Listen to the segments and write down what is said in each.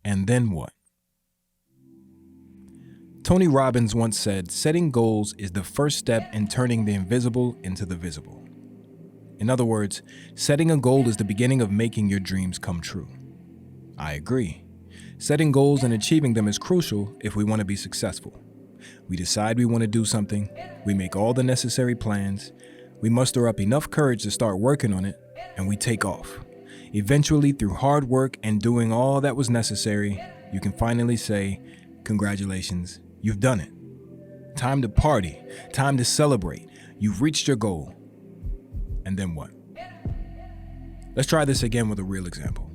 and then what? Tony Robbins once said, setting goals is the first step in turning the invisible into the visible. In other words, setting a goal is the beginning of making your dreams come true. I agree. Setting goals and achieving them is crucial if we want to be successful. We decide we want to do something, we make all the necessary plans, we muster up enough courage to start working on it, and we take off. Eventually, through hard work and doing all that was necessary, you can finally say, congratulations, you've done it. Time to party, time to celebrate, you've reached your goal. And then what? Let's try this again with a real example.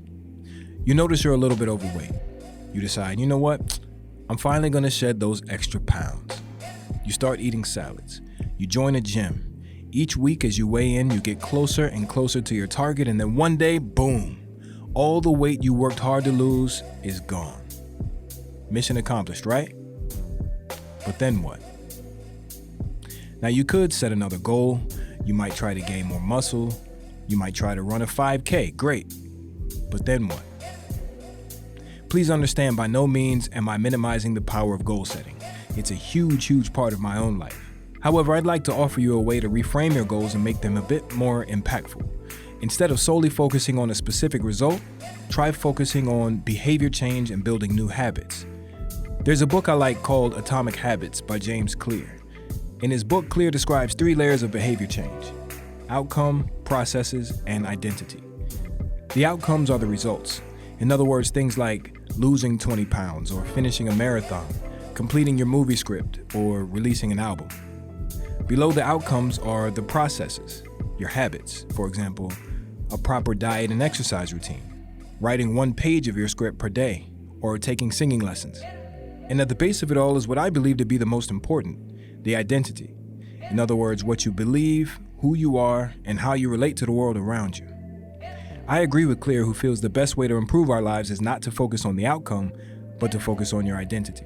You notice you're a little bit overweight. You decide, you know what? I'm finally going to shed those extra pounds. You start eating salads. You join a gym. Each week as you weigh in, you get closer and closer to your target, and then one day, boom, all the weight you worked hard to lose is gone. Mission accomplished, right? But then what? Now you could set another goal. You might try to gain more muscle. You might try to run a 5K, great. But then what? Please understand, by no means am I minimizing the power of goal setting. It's a huge part of my own life. However, I'd like to offer you a way to reframe your goals and make them a bit more impactful. Instead of solely focusing on a specific result, try focusing on behavior change and building new habits. There's a book I like called Atomic Habits by James Clear. In his book, Clear describes 3 layers of behavior change: outcome, processes, and identity. The outcomes are the results. In other words, things like losing 20 pounds or finishing a marathon, completing your movie script, or releasing an album. Below the outcomes are the processes, your habits, for example, a proper diet and exercise routine, writing 1 page of your script per day, or taking singing lessons. And at the base of it all is what I believe to be the most important, the identity. In other words, what you believe, who you are, and how you relate to the world around you. I agree with Clear, who feels the best way to improve our lives is not to focus on the outcome, but to focus on your identity.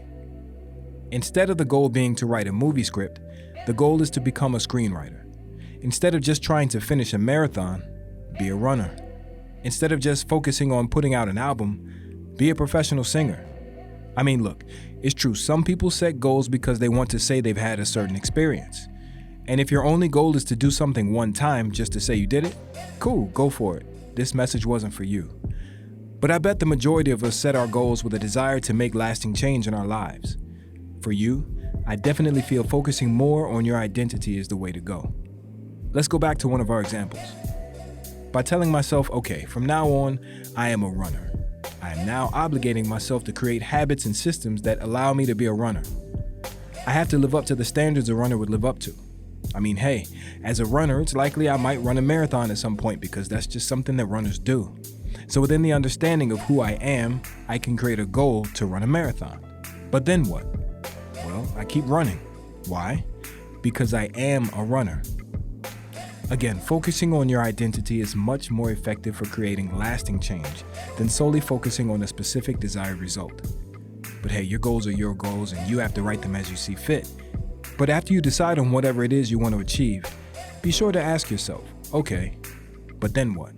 Instead of the goal being to write a movie script, the goal is to become a screenwriter. Instead of just trying to finish a marathon, be a runner. Instead of just focusing on putting out an album, be a professional singer. I mean, look, it's true, some people set goals because they want to say they've had a certain experience. And if your only goal is to do something one time just to say you did it, cool, go for it. This message wasn't for you. But I bet the majority of us set our goals with a desire to make lasting change in our lives. For you, I definitely feel focusing more on your identity is the way to go. Let's go back to one of our examples. By telling myself, okay, from now on, I am a runner. I am now obligating myself to create habits and systems that allow me to be a runner. I have to live up to the standards a runner would live up to. I mean, hey, as a runner, it's likely I might run a marathon at some point because that's just something that runners do. So within the understanding of who I am, I can create a goal to run a marathon. But then what? Well, I keep running. Why? Because I am a runner. Again, focusing on your identity is much more effective for creating lasting change than solely focusing on a specific desired result. But hey, your goals are your goals and you have to write them as you see fit. But after you decide on whatever it is you want to achieve, be sure to ask yourself, okay, but then what?